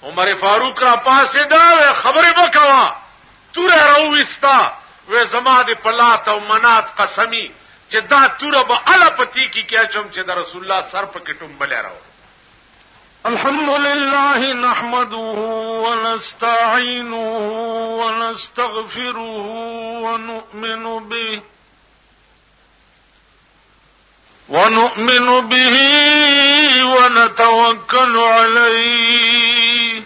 عمر فاروق را پاسې دا خبره وکوا توره راوستا و زما د پلات او منات قسمی چې دا توره به الا پتی کی کیچم چې د رسول الله سر په کټم بل راو. الحمد لله نحمده ونستعينه ونستغفره ونؤمن به ونتوكل عليه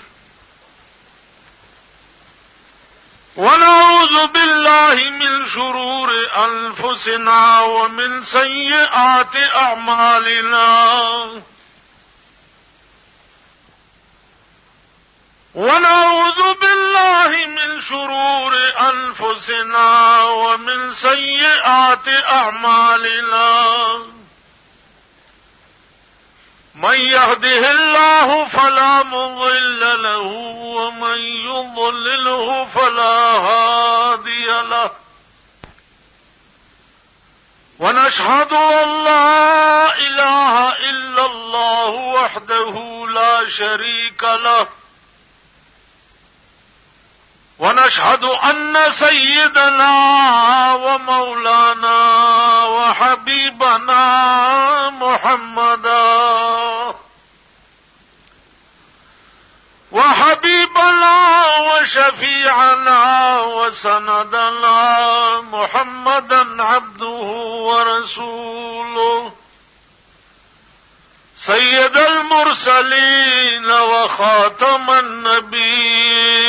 ونعوذ بالله من شرور أنفسنا ومن سيئات أعمالنا ونعوذ بالله من شرور أنفسنا ومن سيئات أعمالنا من يهده الله فلا مضل له ومن يضلله فلا هادي له ونشهد أن لا إله إلا الله وحده لا شريك له ونشهد أن سيدنا ومولانا وحبيبنا محمدا وشفيعنا وسندنا محمدا عبده ورسوله سيد المرسلين وخاتم النبيين.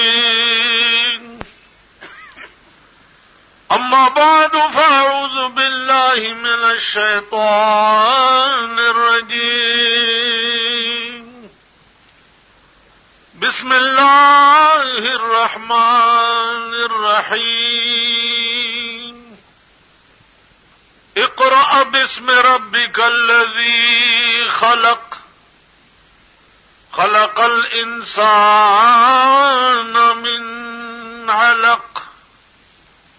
أما بعد فأعوذ بالله من الشيطان الرجيم. بسم الله الرحمن الرحيم. اقرأ باسم ربك الذي خلق خلق الإنسان من علق.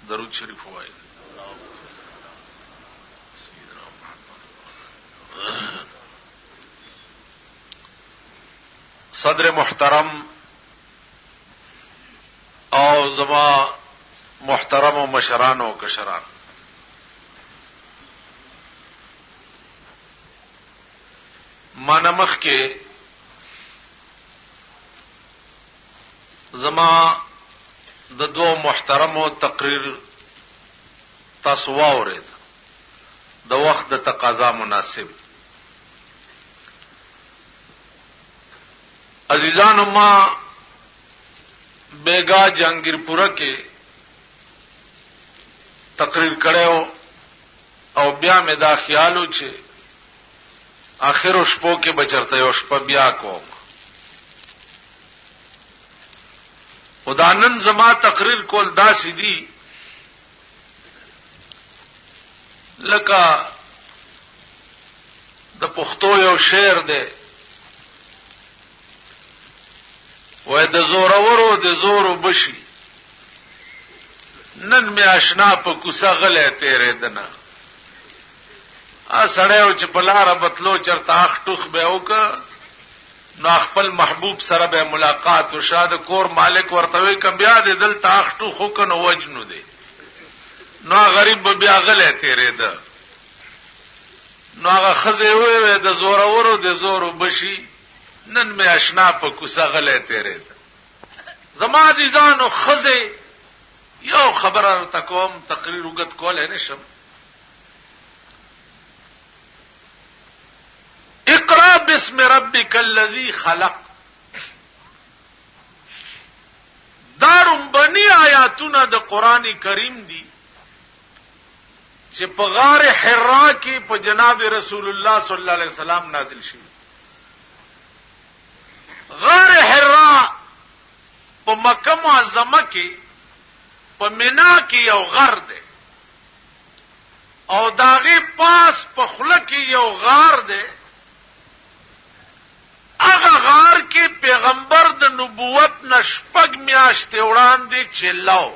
درود شریف ہوئے. صدر محترم او زما محترم و مشران و کشران، مانمخ کے زما د دو محترم و تقریر تاسو واورید د وخت د تقاضا مناسب. عزیزان ما بیگا جهانگیرپوره کې تقریر کړو او بیا مې دا خیالو چې آخر شپو کې بچرته یو شپه بیا کوم. خدانن زما تقریر کول داسې دي لکه د پښتو یو شعر دی، وای د زورورو د زورو بشي نن می آشنا په کوڅه غلې تیرې دنه سړیو چې په لاره بتلو چرته اخ ټوخ به وکړه نو خپل محبوب سره به ملاقات او شاده کور مالک ورته وي کم بیا دې دلته اخ ټوخ وکړو وجنو دی نو غریب به بیا غلې تیرې ده نو هغه خزه وې د زورورو د زورو بشي نن می آشنا په کوڅه غلې تیرې ده. زما عزیزانو خزه یو خبره تکوم تقریر وګت کول نه شم. اقرا باسم ربک الذی خلق دارم بنی آیاتونه د قران کریم دی چې په غار حرا کې په جناب رسول الله صلی الله علیه وسلم نازل شي. غار حرا په مکه معظمه کې په مینا کې یو غر دی او داغه پاس په خله کې یو غار دی. هغه غار کې پیغمبر د نبوت نشپګ میاشتې وړاندې چلاو.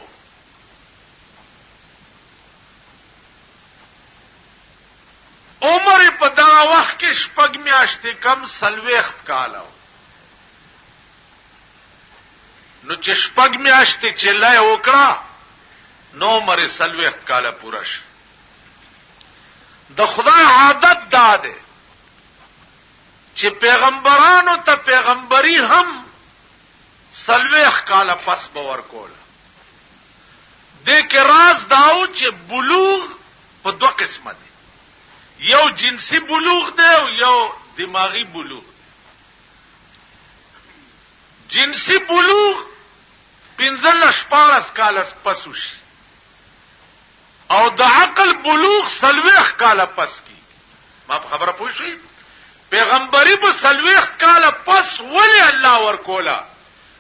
عمر په دا وخت کې شپږ میاشتې کم سلويخت کالو. نو چې شپږ میاشتې چلای وکړه نو عمر سلويخ کاله پوره شو. د خدای عادت دا ده چې پیغمبرانو ته پیغمبري هم سلويخ کاله پس باور کوله. دې کې راز داو چې بلوغ په دوه قسمه دي، یو جنسي بلوغ دی او یو دماغي بلوغ. جنسي بلوغ 15-14 کاله پس وشي او د عقل بلوغ 40 کاله پس کی. ما خبره پوه شئ؟ پیغمبري په 40 کاله پس ولی الله ورکولا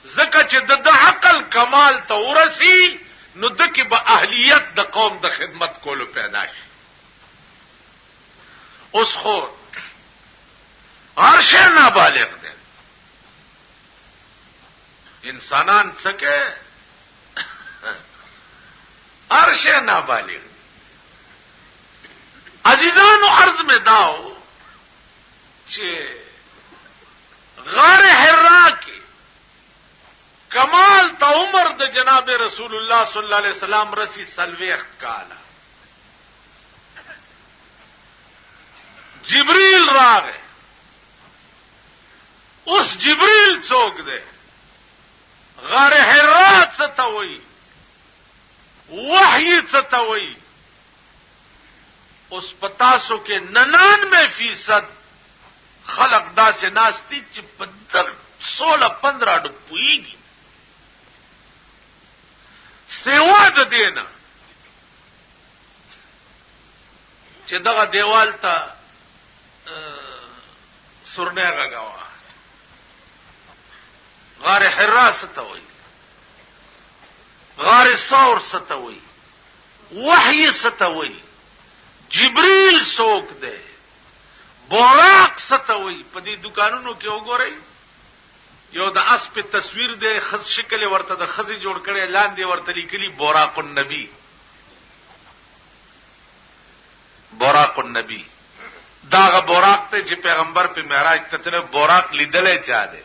ځکه چې د عقل کمال ته ورسی نو دکې به اهلیت د قوم د خدمت کولو پیدا شي. اوس خو هر شی نابالغ دی، انسانان څکه هر شی نابالغ. عزیزانو عرض میں داو چې غار حرا کې کمال تا عمر د جناب رسول الله صلی الله علیه وسلم رسی 40 کاله. جبريل راغه. اوس جبريل څوک دی؟ غار حرا څه ته وایي؟ وحی څه ته وایي؟ اوس پتاسو کې 99% خلق داسې ناستی چې په 16-15 ډو پويږي. سیوا د دینه چې دغه دیوال ته سرنه غاوا غار حرا ستوي، غار ثور ستوي، وحي ستوي، جبريل سوک ده، بوراق ستوي. په دې دکانونو کې وګورئ یو د اس په تصویر ده، خز شکل ورته د خزي جوړ کړي، لاندې ورته لیکلي بوراق النبي. بوراق النبي داغه بوراق ته چې پیغمبر په معراج ته تل بوراق لیدلې چا ده.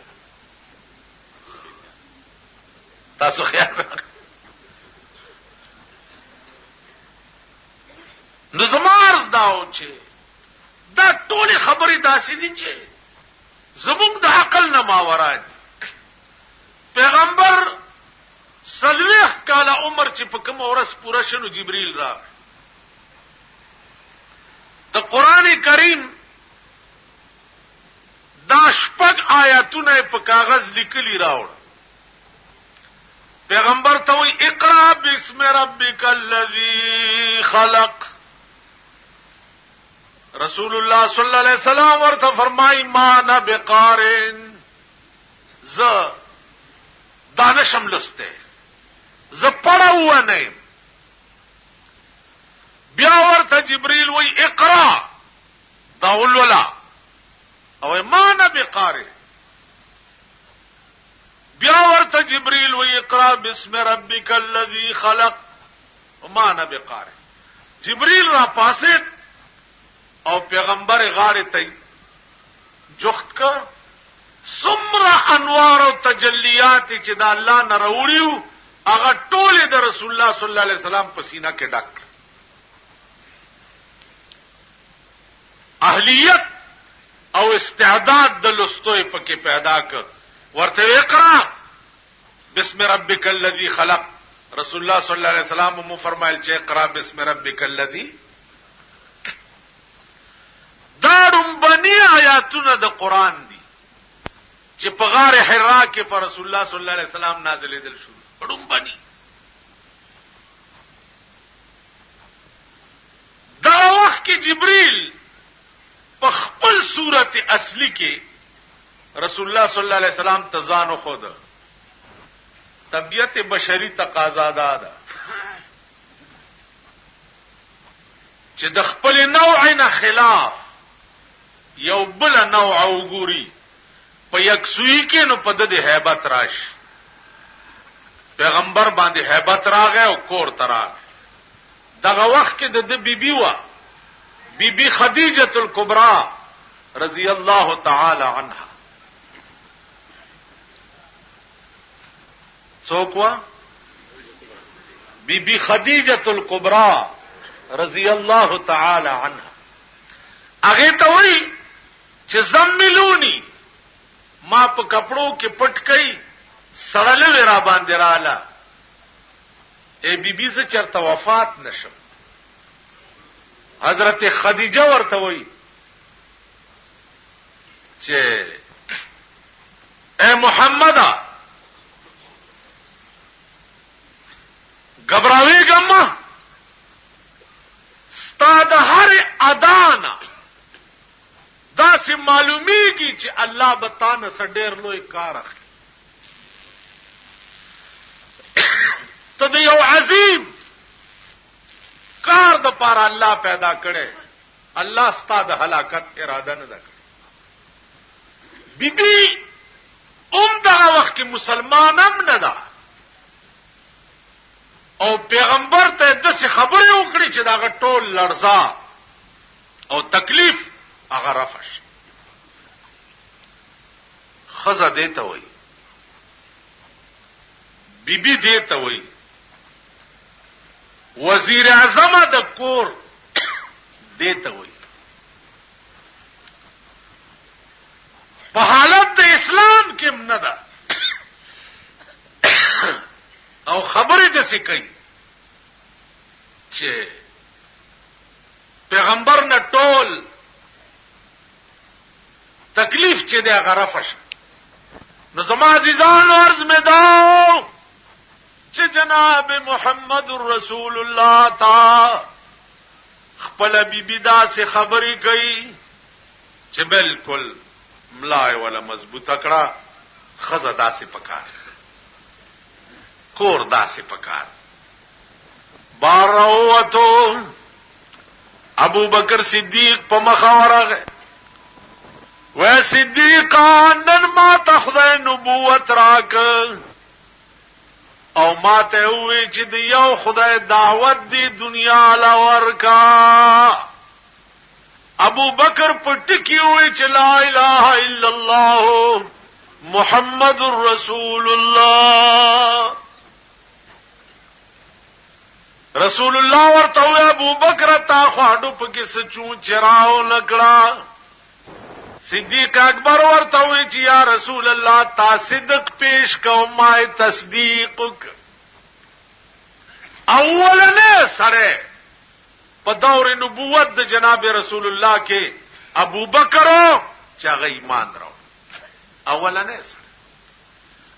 تاسو خیال راک نو زمارز داو چې دا ټول خبرې داسې دي چې زموږ د عقل نه ماورا دي. پیغمبر 40 کاله عمر چې په کوم ورځ پوره شنو جبريل راغی. د قران کریم دا شپږ آیاتونه په کاغذ لیکلي راوړ. پیغمبر ته وی اقرا بسم ربک الذی خلق. رسول الله صلی الله علیه وسلم ورته فرمای ما نه بقارن، ز دانشم لسته، ز پړاو نه. بیا ورته جبريل وی اقرا داول ولا او ما نه بقارن. بیا ورته جبريل وی اقرا بسم ربک الذی خلق ما نه بقارن. جبريل را پاسه او پیغمبر غاړه ته جوخت کا سمرا انوار او تجلیات چې د الله نه وروړیو هغه ټوله د رسول الله صلی الله علیه وسلم په سینه کې ډک. اهلیت او استعداد د لستوې پکې پیدا کړ. ورته اقرا بسم ربک الذی خلق. رسول الله صلی الله علیه وسلم مو فرمایل چې اقرا بسم ربک الذی. داړم بنی آیاتونه د قران دي چې په غار حرا کې پر رسول الله صلی الله علیه وسلم نازلېدل شو. داړم بنی دا وخت کې جبريل په خپل صورت اصلي کې رسول الله صلی الله علیه وسلم تزانو خود. طبیعت بشری تقاضا ده چې د خپل نوع نه خلاف یو بل نوع وګوري په یکسوی کې نو په د هیبت راش. پیغمبر باندې هیبت راغی او کور تراغ. دغه وخت کې د بیبي وا بیبي خدیجه الکبرى رضی الله تعالی عنها څوک وا بی بی خدیجه الکبرى رضی الله تعالی عنها. هغه ته وایي چې زملونی ما په کپړو کې پټ کړي سړلې را باندې رااله ای بی بی زه چرته وفات نشم. حضرت خدیجه ورته وایي چې اے محمد غبراویږم ستا د هر ادانا داسې معلومیږي چې الله به تا نه څه ډېر لوی کار اخلي. ته د یو عظیم کار د پاره الله پیدا کړي، الله ستا د هلاکت اراده نه ده کړې. بیبي دغه وخت کې مسلمان هم نه ده او پیغمبر ته داسې خبرې وکړي چې دغه ټول لړزا او تکلیف هغه رفع شي. ښځه دې ته وایي، بیبي دې ته وایي، وزیر اعظم د کور دې ته وایي. په حالت د اسلام کې نه ده او خبرې داسې کوي چې پیغمبر نه ټول تکلیف چې دی هغه رفع شي. نو زما عزیزانو عرض مې دا چې جناب محمد رسول الله تا خپل بیبي داسې خبرې کوي چې بالکل ملای ولا مضبوطه کړه. خزه داسې پکار، کور داسې پکار. بار راووتو، ابو بکر صدیق په مخه ورغی، وی صدیقا نن ما ته خدای نبوت راک او ما ته وی چې د یو خدای دعوت دی دنیا لا ورکا. ابو بکر پټکی وی چې لا اله الا الله محمد رسول الله. رسول الله ورته وی ابو بکر تا خواډو پکې سچو چراو نکړه. صدیق اکبر ورته وی چې یا رسول الله تا صدق پیش کو ما تصدیق. اولنه سره په دور نبوت د جناب رسول الله کې ابو بکر چې هغه ایمان راو. اولنه سره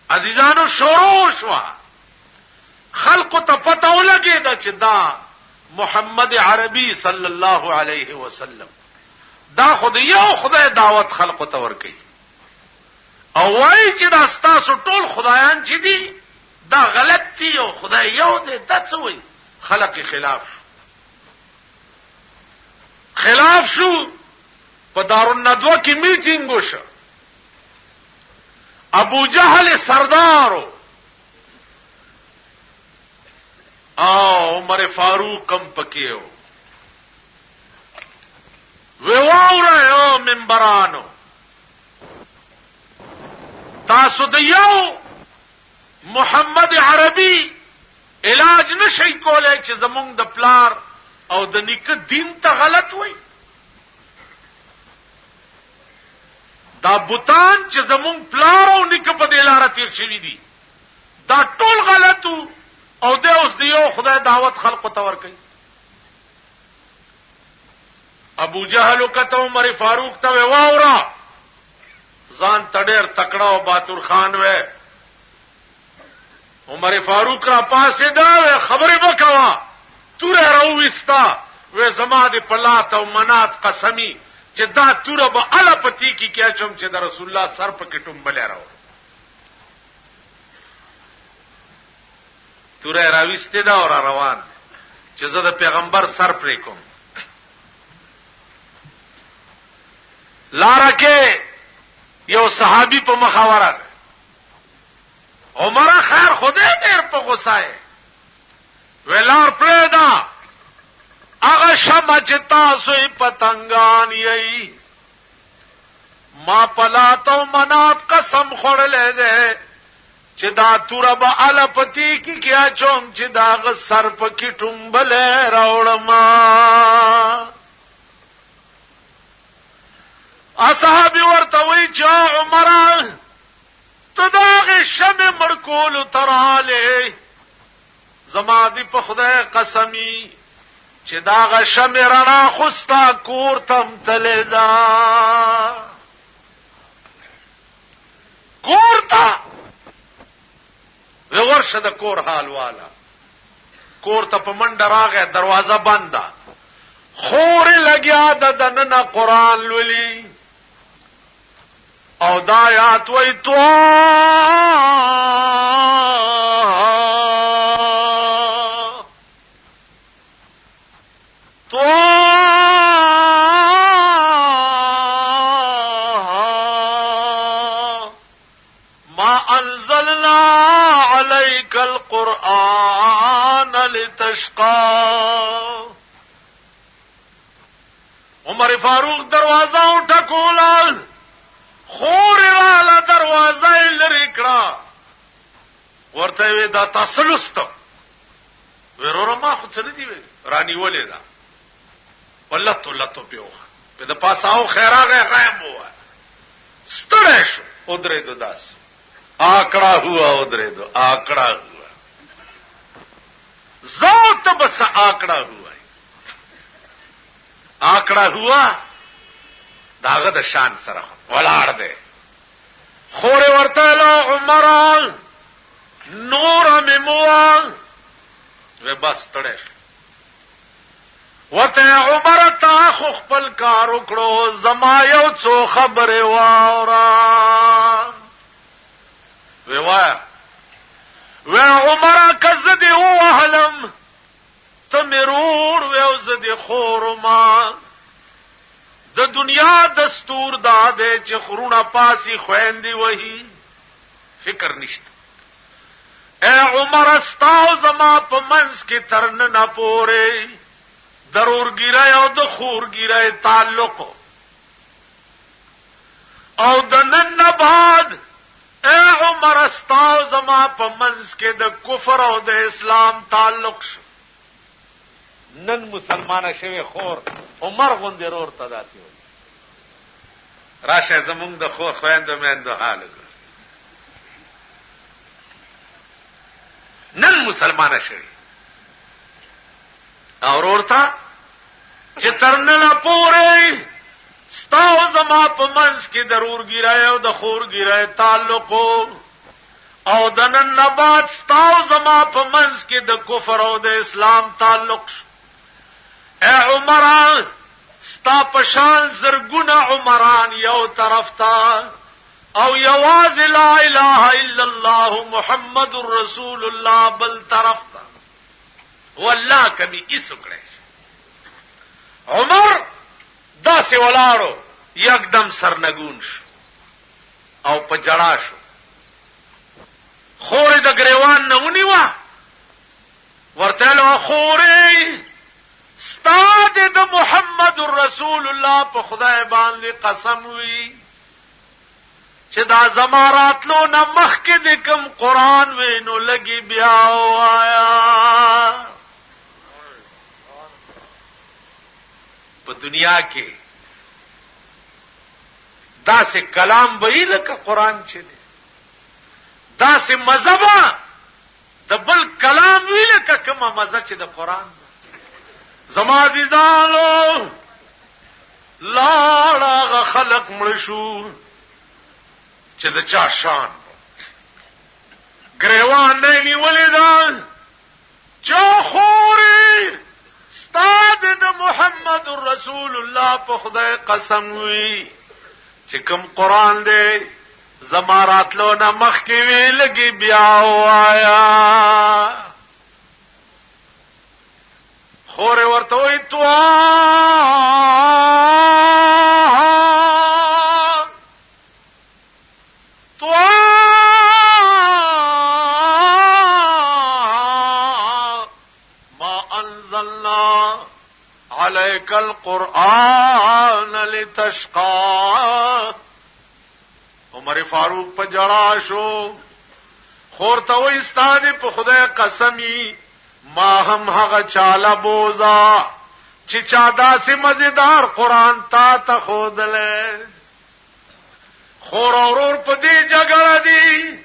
عزیزانو شروع شو، خلق ته پته ولګی دا چې دا محمد عربي صلی الله علیه وسلم دا خدای یو خدای دعوت خلق ته ورکي او وای چې دا ستاسو ټول خدایان چې دي دا غلط دي او خدای یو دی. دا څه وای؟ خلق خلاف شو. په دارالندوه کې میټینګ وشو، ابو جهل سردارو او عمر فاروق کم پکیو ویواورا منبرانو تاسو د یو محمد عربي علاج نشي کولای چې زمونږ د پلار او د نیکه دین ته غلط وای. دا بوتان چې زمونږ پلار او نیکه په دې لار تیر شوی دي دا ټول غلطو او د اوس دیو خدای دعوت خلق ته ورکي. ابو جهل کته عمر فاروق ته واورا ځان تډیر تکړه او باتور خان و. عمر فاروق را پاسې دا خبره وکوا توره راوستا و زما د پلات او منات قسمی چې دا توره به الا پتی کی کیا چم چې د رسول الله سر په کټم بل راو. توره راوسته دا اور روان چې زه د پیغمبر سر پرې کوم. لاره کې یو صحابي په مخاوره عمر خیر خدای ډېر په غوسه ویلار پرېدا هغه شمع چې تاسو یې پتنګان یې ما پلات او منات قسم خوړلې ده چې دا توره به الپتی کی کیا چوم چې دا غ سر پکې ټومبله راوړما اصحاب ورته وی چې عمر ته دا غ شمه مړکول تراله زما دی په خدای قسمی چې دا غ شمه رڼا خوستا کور تم تلدا کور تا ورشه د کور حال والا کور ته په منډه راغی دروازه بنده خور لګیا د دننه قران لولي او دا آیات وی تو ما انزلنا عليك القرآن لتشقى عمر فاروق دروازه ټکولا خور والا دروازه لری کړه ورته وی دا تسلست ورور ما خو څه دی رانی ولې دا ولته پیوخه په د پاساو خیراغه غیم هوا ستړی شو ودرې دو داس آکڑا ہوا ادھرے دو آکڑا ہوا ذات بس آکڑا ہوا آکڑا ہوا داغه د شان سره ولاړ دی خور ورته له عمر نور مموا و بس تړه وته عمر تا خو خپل کار وکړو زما یو څو خبره واورا و عمر کزدی وهلم تمرور و زدی خورما د دنیا دستور داده چې خرونه پاسی خويندې وਹੀ فکر نشته اے عمر استاو زما په منځ کې ترن نه پوره ضرور ګیرای او د خور ګیرای تعلق او د نن بعد اے عمر استاو زما په منځ کې د کفر او د اسلام تعلق شو نن مسلمانه شوی خور عمر غوندې رور تداتی وي راشه زمونږ د خور خويندو مېندو حال نن مسلمانه شوی او ورته چې ترنه پورې ستاو زما په منځ کې ضرور ګیرای او د خور ګیرای تعلق او د نن بعد ستاو زما په منځ کې د کفر او د اسلام تعلق اے عمر ستا پشان زرګونه عمران یو طرف تا او یواز لا اله الا الله محمد رسول الله بل طرف تا والله کمی اسکړې عمر داسې ولاړو یکدم سرنګون شو او په جړا شو خورې د گریوان نه ونیوه ورته له خورې استاد د محمد رسول الله په خدای باندې قسم وی چې دا زماراتلو نه مخکې د کوم قران وینو لګي بیا وایا په دنیا کې دا سه کلام به لکه قران چې دا سه مذهب د بل کلام وی لکه کومه مزه چې د قران زما عزیزانو لاړه خلق مړ شو چې د چا شان گریوان نه نیولې ده چا خوري استاد د محمد رسول الله په خدای قسم وی چې کوم قران دی زماراتلو نه مخکې وی لګي بیا وایا خور ورته وی تو ما انزلنا عليك القرآن لتشقى عمر فاروق په جړا شو خور ته وې استاد په خدای قسمی ما هم هغه چاله بوزا چې چا داسې مزیدار قران تا ته خودله خور اورور په دې جګړه دي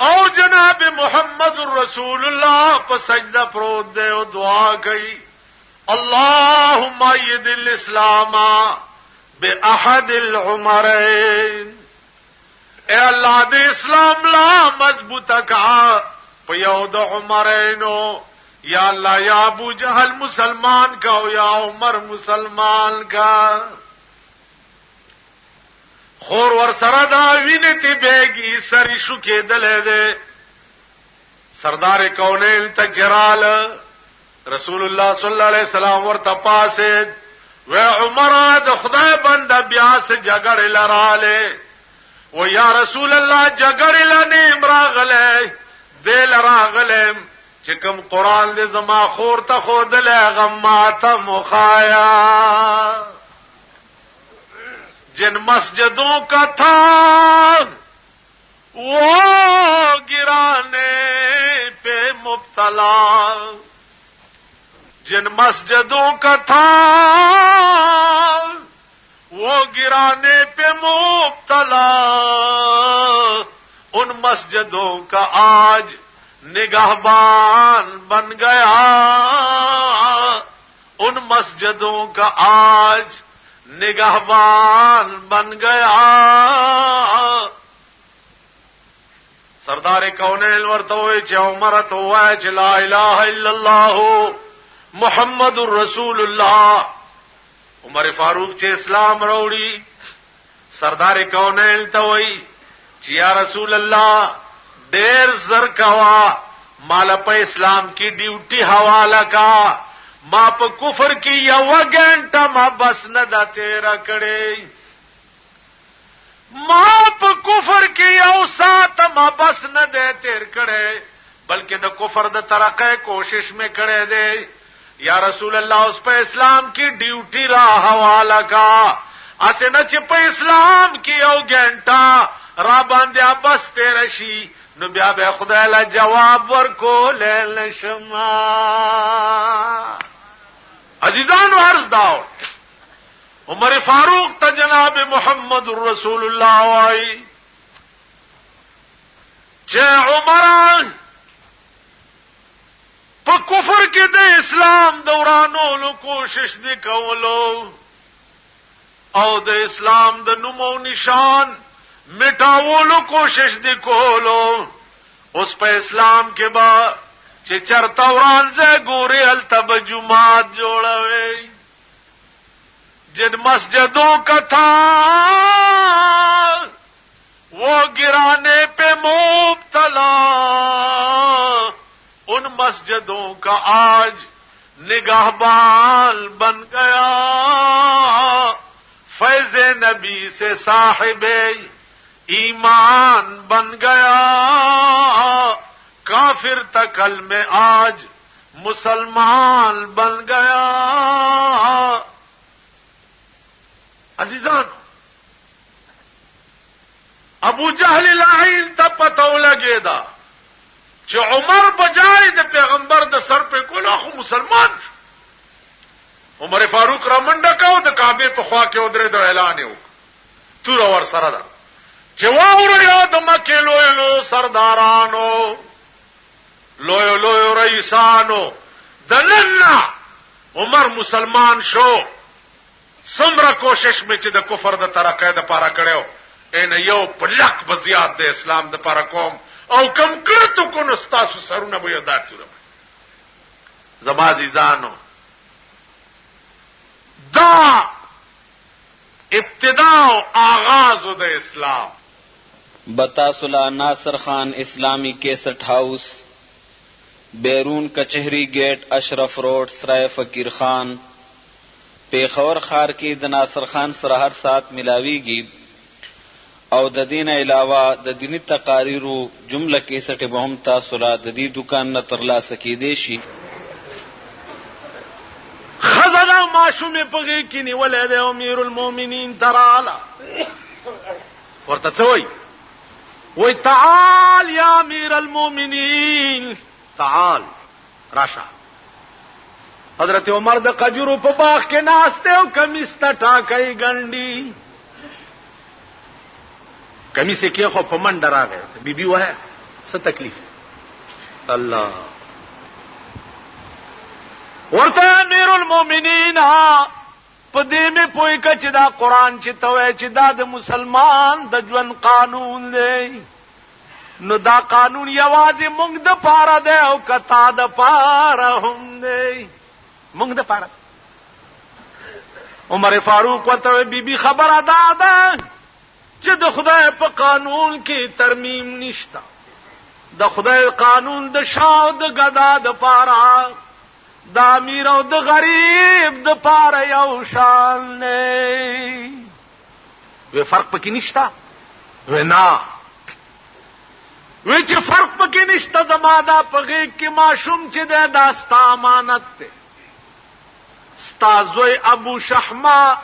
او جناب محمد رسول الله په سجده پروت دی او دعا کوي اللهم ايد الاسلام باحد العمرين اے الله دې اسلام لا مضبوطه کا په یو د عمرینو یا الله یا ابو جہل مسلمان کا او یا عمر مسلمان کا خور ور سره دا وینه تی بیگی سری شو کېدلې ده سردار کونین تجرال رسول الله صلی الله علیه وسلم ورته پاسه و عمر د خدای بنده بیا سه جګړه لراله و یا رسول الله جګړه لنه امراغله دل راغلم چې کوم قران دې زما خور ته خودله غماته مخایا جن مسجدوں کا تھا وہ گرانے پہ مبتلا جن مسجدوں کا تھا وہ گرانے پہ مبتلا ان مسجدوں کا آج نگہبان بن گیا ان مسجدوں کا آج نگہبان بن گیا سردار کونین ورته وی چې عمر ته وای چې لا اله الا الله محمد رسول الله عمر فاروق چې اسلام راوړي سردار کونین ته وی چې یا رسول الله ډېر زر کوا مال په اسلام کی ډیوټي حواله کا ما په کفر کې یو غنټه ما بس نه دا تیرا کړې ما په کفر کې یو سات ما بس نه دې تیر کړې بلکې د کفر د ترقې کوشش مې کړې دې یا رسول الله اوس په اسلام کې ډیوټي را حواله کا اسنه چې په اسلام کې یو غنټه را باندې بس تیر شي نو بیا به خدای له جواب ورکول نشما عزیزانو عرض داو عمر فاروق ته جناب محمد رسول الله وای چې عمران په کفر کې د اسلام دورانولو کوشش دی کولو او د اسلام د نومو نشان مټاولو کوشش دی کولو اوس په اسلام کې با چې چرتا وران سے ګوري التب جمعات جوړوي جن مسجدوں کا تھا وہ گرانے پہ مبتلا ان مسجدوں کا آج نگہبان بن گیا فیض نبی سے صاحب ایمان بن گیا کافر تکل میں آج مسلمان بن گیا عزیزان ابو جہل لعین تا پتو لگے دا چې عمر بجای د پیغمبر د سر په کولو خو مسلمان عمر فاروق را منډه کاو د کعبه په خوا کې ودرې د اعلان یو تور ور سره دا چې واور یاد مکه لوی سردارانو لوی رئیسانو دننا عمر مسلمان شو سمره کوشش می چې د کفر د ترقې د پاره کړو ان یو پلک بزیات د اسلام د پاره کوم او کم کړتو کو نو تاسو سرونه به یاد کړو زما عزیزانو دا ابتدا او آغاز د اسلام بتاسلا ناصر خان اسلامی کیسٹ ہاؤس بیرون کچہری گیٹ اشرف روڈ سرائے فقیر خان پیښور خار کې د ناصر خان سره هر سات ملاویږي او د دین علاوه د دینی تقاریرو جمله کیسټ به هم تاسو را د دې دکان نه ترلاسه کیدی شي خزانه ماشومه پغې کې نیولې د امیر المؤمنین تعالی ورته څوي وی تعال یا امیر المومنین، تعال راشا. حضرت عمر د قجرو په باغ کې ناشته او کمیس ته ټاکای ګنډي، کمیس کې خو په منډه راغی. بیبي وای څه تکلیف؟ الله ورته امیر المومنین په دې مې پوي کچ دا قران چې توې چې دا د مسلمان د ژوند قانون دی، نو دا قانون یوازې موږ د پاره دی او کتا د پاره هم دی، موږ د پاره. عمر فاروق ورته بیبي خبره ده چې د خدای په قانون کې ترمیم نشتا، د خدای قانون د شاو د غدا د پاره، د امیر او د غریب د پاره یو شان دی. وی فرق پکې نشتا؟ وی نه. وی چې فرق پکې نشتا، زما دا په غیږ کې ماشوم چې دی دا ستا امانت دی. ستا زوی ابو شحمه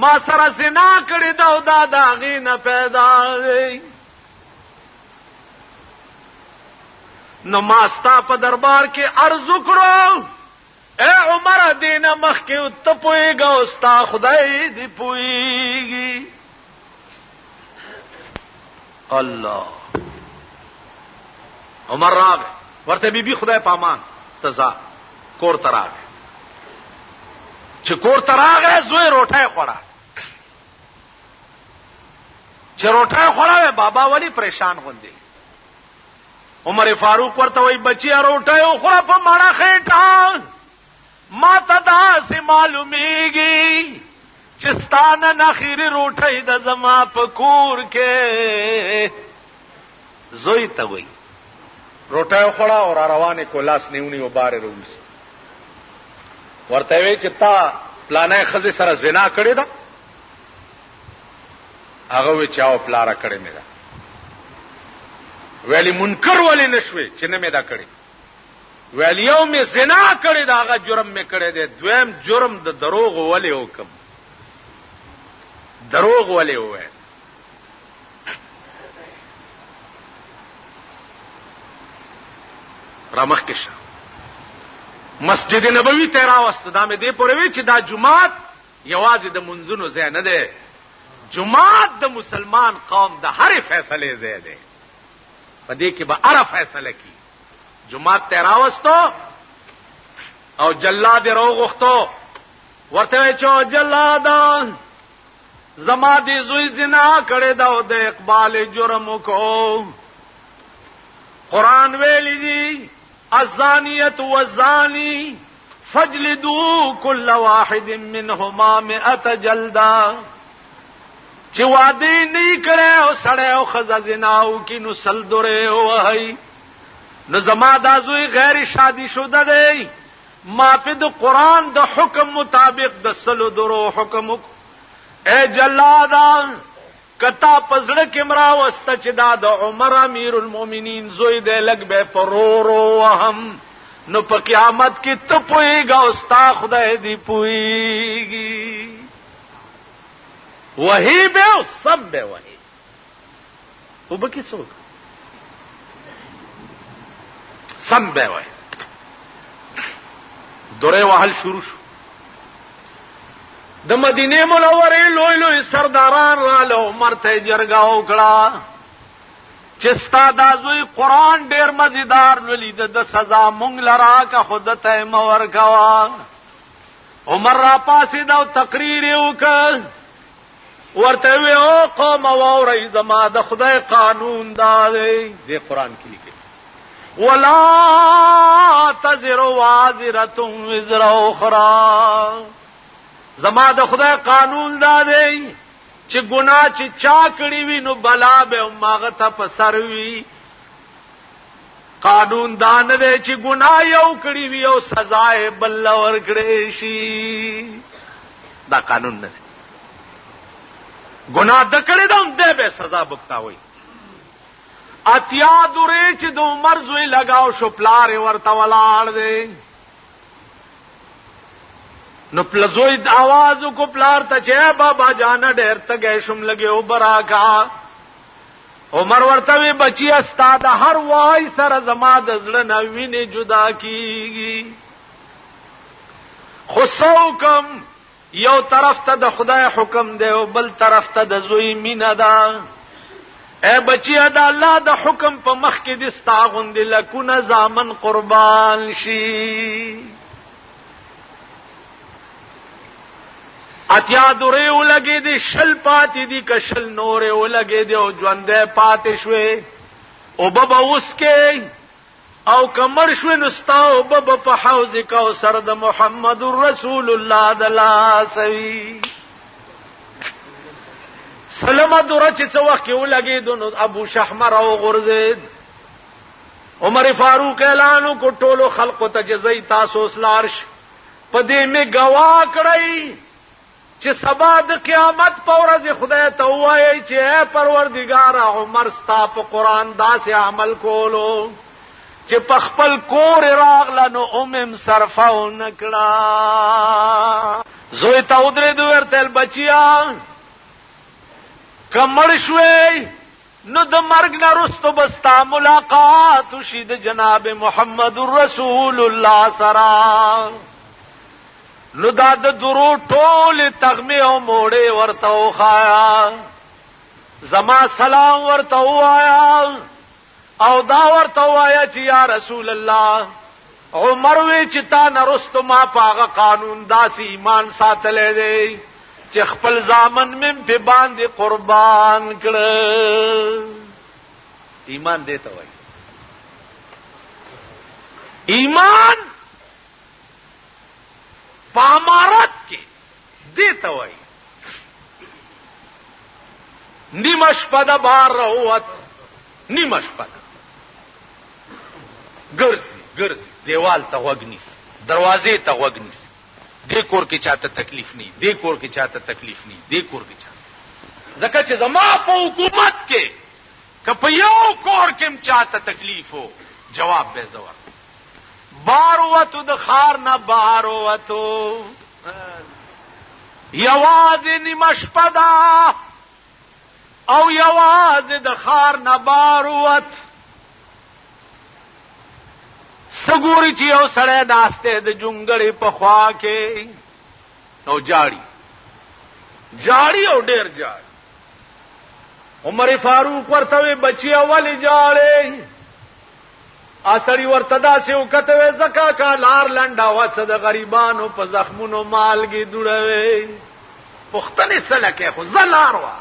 ما سره زنا کړی دا او دا د هغې نه پیدا دی، نو ما ستا په دربار کې عرض وکړو اے عمر دینه مخکې ته پوهېږه او ستا خدای دې پوهېږي. الله عمر راغی ورته بیبي خدای په امان ته ځه کور ته راغی. چې کور ته راغی زوی روټۍ خوړه، چې روټۍ خوړه بابا ولی پریشان غوندې. عمر فاروق ورته وای بچیا روټۍ وخوره په مړه خېټه، ما ته داسې معلومیږي چې ستا نن اخري روټۍ د زما په کور کې. زوی ته وای روټۍ وخوړه او را روانې کو لاس نیونی و بارې روسی. ورته وی چې تا پلانې خزې سره زنا کړې ده؟ هغه وی چې او پلاره کړې مې ده. ویلی منکر ولی نشوي چې نه مې دا کړې؟ ویلی یو مې زنا کړې ده هغه جرم مې کړې ده، دویم جرم د دروغ ولی وکم. دروغ ولی وای را مخکې شه. مسجد نبوي ته راوست، دا مې دې پورې وی چې دا جمعات یوازې د منځونو ځای نه دی، جمعات د مسلمان قوم د هر فیصله ځای دی، په دې کې به هر فیصله کی. جمعات ته راوستو او جلاد راوغختو، ورته وی چې جلاد زما دې زوی زنا کړی دا او د اقبال جرم وکړو. قران ویلی دی الزانیة والزانی فاجلدوا كل واحد منهما 100 جلدا. چې وعده نه کړي او سړی او خزه زناو کې نو سل درې وای. نو زما دا زوی غیر شادي شوده دی، ما په د قران د حکم مطابق د سلو درو حکم. اے جلادا کتا پزړه کې مرا واست چې دا د عمر امیر المؤمنین زوی دې لګ به پرورو وهم، نو په قیامت کې ته پويږي او ستا خدای دې پويږي. وਹੀ به سب به وਹੀ وبکی څوک سم به وای. دوره وهل شروع شو. د مدینه منوره لوی لوی سرداران را له عمر ته جرګه وکړه چې ستا د زوی قران ډیر مزیدار ولید د سزا مونږ لرا کا خود ته مور کوا. عمر را پاسې دا تقریر وکړ، ورته وی او قوم ووري زما د خدای قانون دا دی، د قران کې لیکي ولا تزر وازره وزر اخرى. زما د خدای قانون دا دی چې ګناه چې چا کړی وي نو بلا به ماغه ته په سر وي. قانون دا نه دی چې ګناه یو کړی وي او سزا یې بل ورکړي شي. دا قانون نه دی. ګناه د کړی دم ده به سزا بوکتاوي. اتیا دوره چې د عمر زوی لگاو شو پلار ورته ولاړ دی، نو پلزوی आवाज کو پلار ته چې بابا جان ډېر تګې شم لګیو براکا. عمر ورته وی بچی استاد هر وای سره زما د زړه نه ویني جدا کیږي خو څوکم یو طرف ته د خدای حکم دی او بل طرف ته د زوی مینا ده اے بچی دا الله د حکم په مخ کې د استاغوند لکونه زامن قربان شي اتیا درې ولګې دي شل پاتې دي کشل نورې ولګې دي او ژوندې پاتې شوې او بابا اوس کې او کمر شوې نستا او بابا په حوض کوثر د محمد رسول الله د لاسوي سلمہ دوره چې څو وخت ولګې دو ابو شحمر او غرزید عمر فاروق اعلان کو ټولو خلقو ته جزای تاسو سلارش پدې می گوا کړی چې سبا د قیامت په ورځ خدای ته وایي چې اے پروردگار عمر ستا په قران داسې عمل کولو چې په خپل کور راغله نو اومم صرفاو نکړه زوی ته ودرې دوی ورته بچیا کمر شوي نو د مرګ نه رستو بستا ملاقات شي د جناب محمد رسول الله سره نو دا د درو ټول تغمی او موړې ورته وخایا زما سلام ورته وایا او دا ورته وایا چې یا رسول الله عمر وی چې تا نرستو ما پاغه قانون داسې ایمان ساتلې دی چې خپل ځامن مم په باندې قربان کړ ایمان دیته وای ایمان پامارت کې دیته وای نیمش پد بار روت نیمش پد ګرځي دیوال ته وګنیس دروازې ته وګنیس دې کور کې چاته تکلیف نه دې کور کې چاته تکلیف نه دې کور کې چاته ځکه چې زما په حکومت کې که په یو کور کې چاته تکلیف وو جواب به زور باروتو د خار نه باروتو یواز نیمش پدا او یواز د خار نه باروت سګوري چې یو سړی ناشته د جونګړې په خوا کې نو جاړي او ډېر جاړي عمر فاروق ورته بچي اولی جاړي اسړی ورته داسې وکته زکا کا لار لنډا وڅ د غریبانو په زخمونو مالګي دوړوي پختنې څلکه خو زلار وا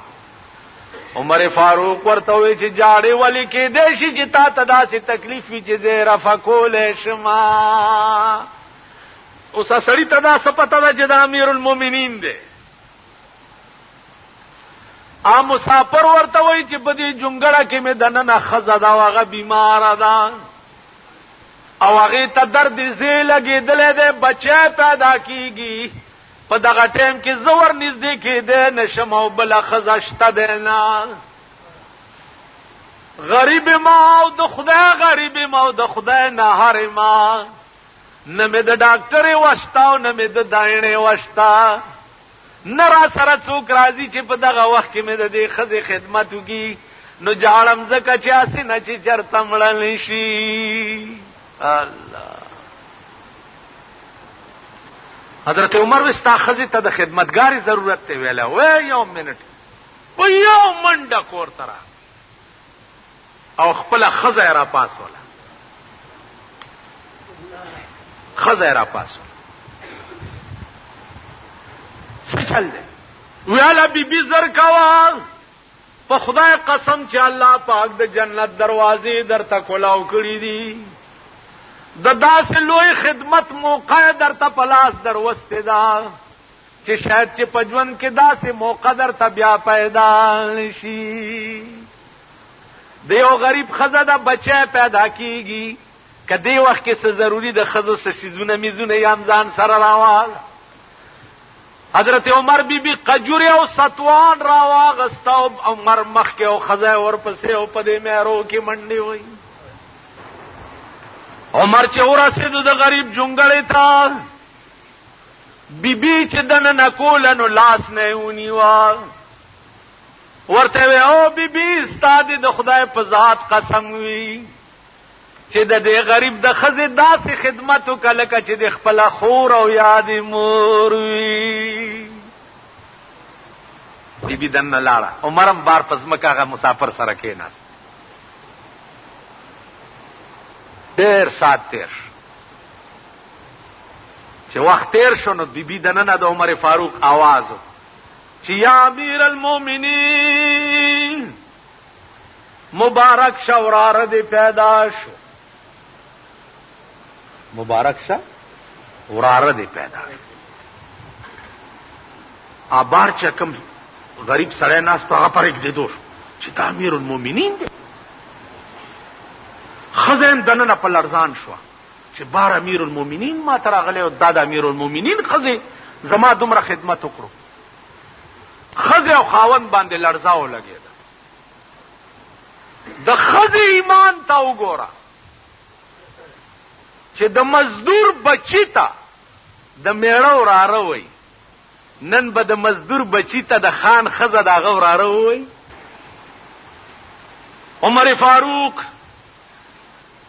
عمر فاروق ورته وی چې جاړې ولی کې دیشي چې تا ته داسې تکلیف وي چې زه رفقول شما اوس اسړی ته دا سپته ده چې د امیر المؤمنین دی ا مسافر ورته وی چې په دې جونګړه کې مې دننه خزه دا واغه بیمار ده او هغه ته درد زی لګېدلې ده بچا پیدا کیږي په دغه ټیم کې زور نږدې کېده نشم او بل خزشته ده نه غریب ما او د خدای غریب ما او د خدای نه هر ما نه مې د ډاکټر واشتا او نه مې د داینې واشتا نه را سره څوک راځي چې په دغه وخت کې مې د دې خزې خدمت وکړي نو جاړم ځکه چې اسنه چې چرته مړل شي الله حضرت عمر وستا خزی ته د خدمتګاری ضرورت ته ویلا وې یو منټ و یو منډه کور ترا او خپل خزه را پاسوله خزه را پاسوله څه چل دی ویاله بیبي زر کوا په خدای قسم چې الله پاک د جنت دروازې درته کولاو کړی دي د داسې لوی خدمت موقع درته پلاس دروسته دا چې شاید چې پجون کې داسې موقع درته بیا پیدا نشي دیو غریب خزه دا بچه پیدا کیږي کدی وخت کې څه ضروری د خزو سشیزونه میزونه یم ځان سره راوال حضرت عمر بی قجوری او ستوان راواغستا او عمر مخ کې او خزه ورپسې او پدې مېرو کې منډي وای عمر چې ورسېد د غریب جونګړې ته بیبي چې دنه نکول نو لاس نه ونیوا ورته وی او بیبي استاد د خدای په ذات قسم وی چې د دې غریب د خزې داسې خدمت وکړه چې د خپل خور او یاد مور وی. بیبي دنه لاړه. عمرم بار پزمکه هغه مسافر سره کېناست. ډېر سات تیر چې وخت تیر شو نو بیبي دننه د عمر فاروق आवाज چې یا امیر المؤمنین مبارک شوراره دې پیدا شو. مبارک شه وراره دې پیدا شو. بار چې کوم غریب سړی ناست هغه پرې کې دو چې دا امیر المؤمنین دی. خزم دننه په لرزان شو چې بار امیر المؤمنین ما تر غلې او دا د امیر المؤمنین خزه زما دومره خدمت وکړو. خزه او خاوند باندې لړزاو لګید. د خزه ایمان تا وګوره چې د مزدور بچی ته د میړه وراره وای. نن به د مزدور بچی ته د خان خزه دا غوراره وای. عمر فاروق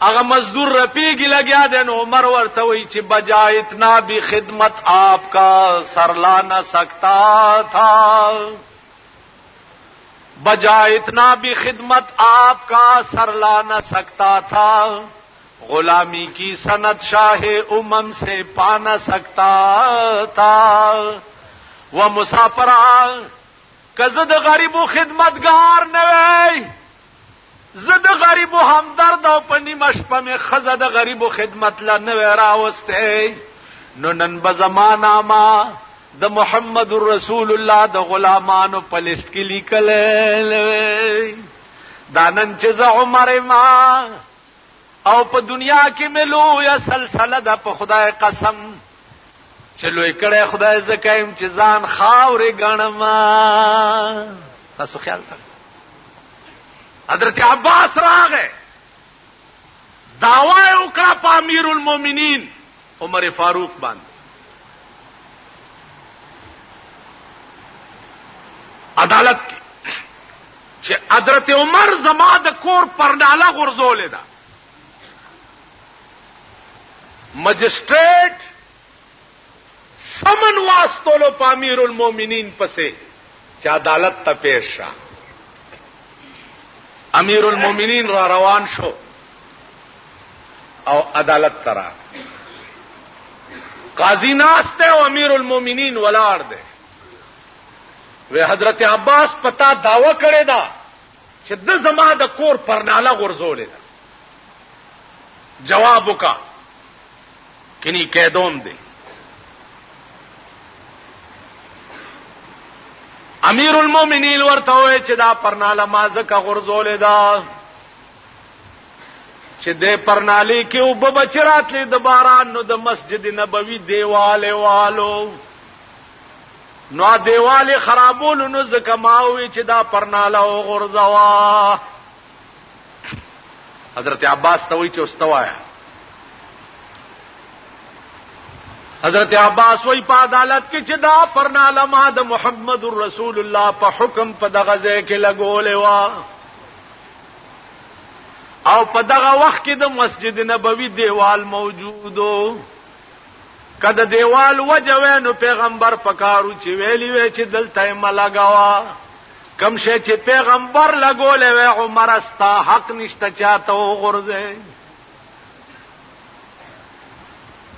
اگر مزدور رپیگی لگیا دے نو عمر ورتوئی چی بجا اتنا بھی خدمت آپ کا سر لا نہ سکتا تھا. بجا اتنا بھی خدمت آپ کا سر لا نہ سکتا تھا. غلامی کی سند شاہ امم سے پا نہ سکتا تھا. وہ مسافران کزد غریب و خدمتگار نوے زد غریب و همدرد او پنی مشپه می خزد غریب و خدمت لنوی راوسته. نو نن بزمانا ما د محمد رسول الله د غلامانو په لیست کې لیکل دا نن چې عمر ما او په دنیا کې ملو یا سلسله د په خدای قسم چلوې کړه خدای زکایم چې ځان خاورې غنم. تاسو خیال کړئ حضرت عباس راغه دعوی وکړه په امیر المؤمنین عمر فاروق باندې. عدالت کې چې حضرت عمر زما د کور پرناله غرزولې ده. مجسټریټ سمن واستولو په امیر المؤمنین پسې چې عدالت ته پیښ شه. امیر المؤمنین را روان شو او عدالت ترا قاضی ناسته او امیر المؤمنین ولاړ دی. وی حضرت عباس پتا داوا کړی دا چې د زما د کور پرناله غرزولې ده. جواب وکا کني قیدوم دی. امیر المؤمنین ورته وای چې دا پرناله ما زکه غرزولې ده چې دې پرنالې کې او بچراتلې د باران نو د مسجد نبوي دیواله والو نو دیواله خرابول نو زکه ماوي چې دا پرناله او غرزوا. حضرت عباس ته وای چې استوایا. حضرت عباس وی په عدالت کې چې دا پرناله ما د محمد رسول الله په حکم په دغه ځای کې لګولې وا او په دغه وخت کې د مسجد نبوي دیوال موجودو. کله دیوال وجوي نو پیغمبر پکارو چې ویلی وی چې دلته ملګوا کم شي چې پیغمبر لګولې وی عمر استا حق نشته چاته غرزه.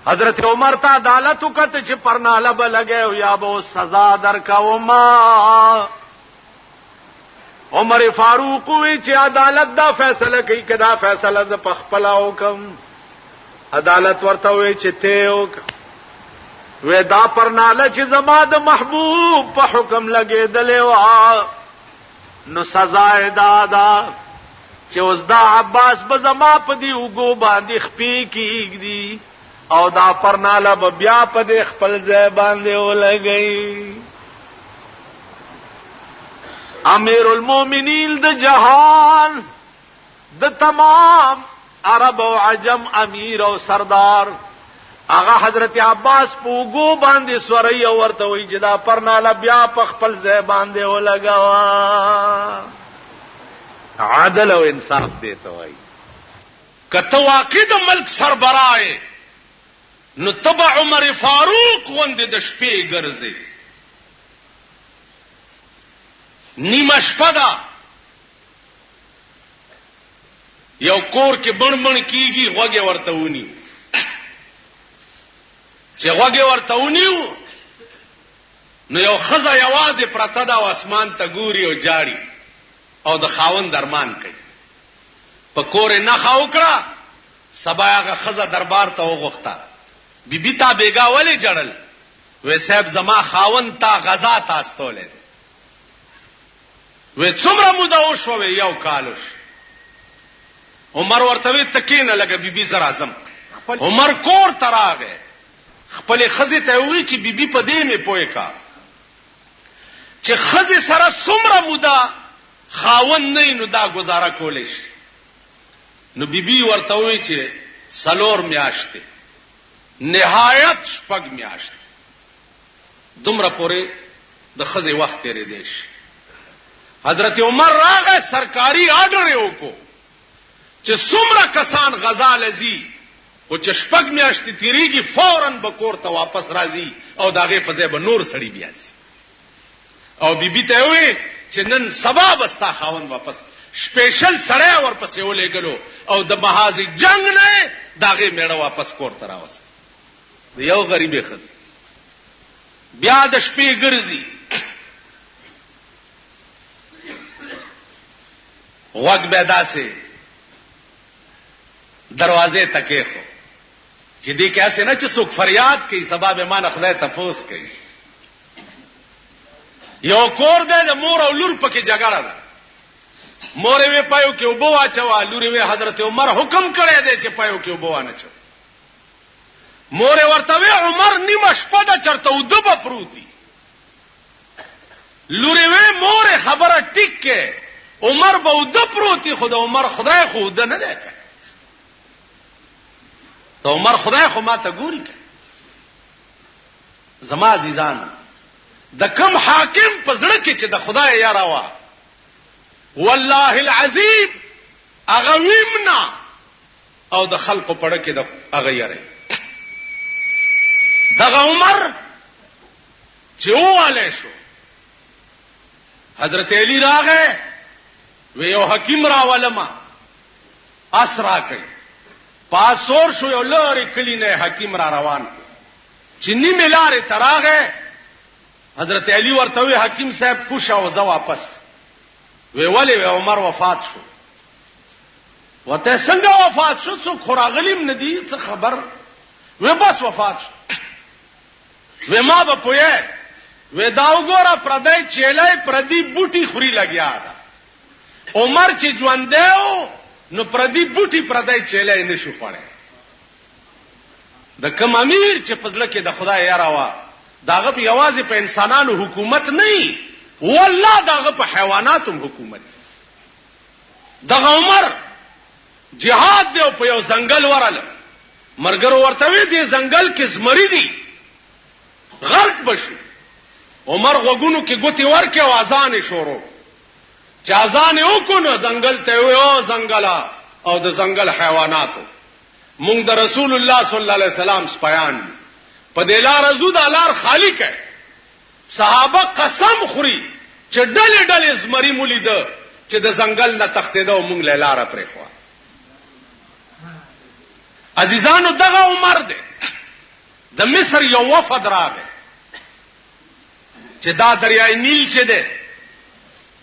حضرت عمر ته عدالت وکړه چې پرناله به لګي یا به سزا درکوما. عمر فاروق وی چې عدالت دا فیصله کوي کدا فیصله ز پخپلا وکم. عدالت ورته وی چې ته وک وی دا پرناله چې زما د محبوب په حکم لګېدلې وا نو سزا ادا چې اوس دا عباس به زما په دی وګو باندې خپې کیږي او دا پرناله به بیا په دې خپل ځای باندې ولګي. امیر المؤمنین د جهان د تمام عرب او عجم امیر او سردار هغه حضرت عباس پوغو باندې سوري ورته وی جدا پرناله بیا په خپل ځای باندې ولګوا. عدل او انصاف دی ته وای. کته واقع د ملک سربراه نو تبع عمر فاروق غوندې د شپې ګرځي. نیمه شپه ده یو کور کې بڼبڼ کیږي غوږه ورته ونی چې غوږه ورته ونیو نو یو خزه یوازې پرته ده او اسمان ته ګوري او جاړي او د خاوند درمان کوي. په کور نه خاوکړه سبا هغه خزه دربار ته وغوښته. بیبي تا بیګا ولې جړل؟ وې صاحب زما خاوند تا غزا تاستولې. وې څومره موده وشوه؟ یو کالوش. عمر ورته وی تکینه لګه بیبي زرا اعظم. عمر کور تراغه خپل خزه ته وی چې بیبي په دې می پوي کا چې خزه سره څومره موده خاوند نه نو دا گزاره کولې شي. نو بیبي ورته وی چې سلور میاشته نهایت شپږ میاشته دومره پورې د خزه وخت تیرې دی. حضرت عمر راغه سرکاري آرډر یې وکړو چې څومره کسان غزا لذي او چې شپږ میاشتې تیریږي فوراً به کور ته واپس راځي او داغه په ځای به نور سړی بیا سي. او بیبي ته وی چې نن سبا بستا خاوند واپس سپیشل سړی ورپسې ولېګلو او د محاذ جنگ نه داغه میړه واپس کور ته راوست. یو غریبه خزه بیا د شپې ګرځي وګ به داسې دروازه تکې خو چې دې کیسه نه چې څوک فریاد کوي سبب ایمان خدای تفوس کوي. یو کور دی د مور او لور پکې جګړه ده. مور یې پایو کې وبو واچوا لور یې حضرت عمر حکم کړی دی چې پایو کې وبو وانه چو. مور ورته وی عمر نیمه شپه ده چرته ودبه پروتي. لور یې مور خبره ټیک کې عمر به ود پروتي خو د عمر خدای خو د نه ده. ته عمر خدای خو ما ته ګوري زما عزیزان د کم حاکم په زړه کې چې د خدای یاره وا والله العظیم هغه ویمنا او د خلقو پړه کې د هغه یاره دغه عمر چې واله شو حضرت علی راغه وی یو حکیم راولما اسرا کوي پاسور شو یو لارې کلی نه حکیم را روان چې نیمه لارې تراغه حضرت علی ورته وی حکیم صاحب کوشا او زه واپس وی ولی وی عمر وفات شو. وته څنګه وفات شو؟ څوک خراغلیم ندی څه خبر؟ وی بس وفات شو. وی ما به پوهه وی دا وګوره پردای چیلای پردی بوټي خوري لګیا ده. عمر چې ژوند دیو نو پردی بوټي پردای چیلای نشو پړې. د کوم امیر چې فضله کې د خدای یاره وا داغه په یوازې په انسانانو حکومت نه والله داغه په حیواناتو حکومت. دغه عمر جهاد دی په یو ځنګل ورل مرګرو ورته وی دی ځنګل کې زمری دی غرق بشو. عمر غوګونو کې ګوتی ورکه او اذان شروع چې اذان وکړو ځنګل ته وی او ځنګلا او د ځنګل حیواناتو مونږ د رسول الله صلی الله علیه وسلم سپیان په دلار زو د لار خالق ہے. صحابه قسم خوري چې ډلې ډلې زمری مولید چې د ځنګل نه تختیدو مونږ له لار پرې خو. عزیزانو دغه عمر دی د مصر یو وفد راغی چې دا دریای نیل چې دی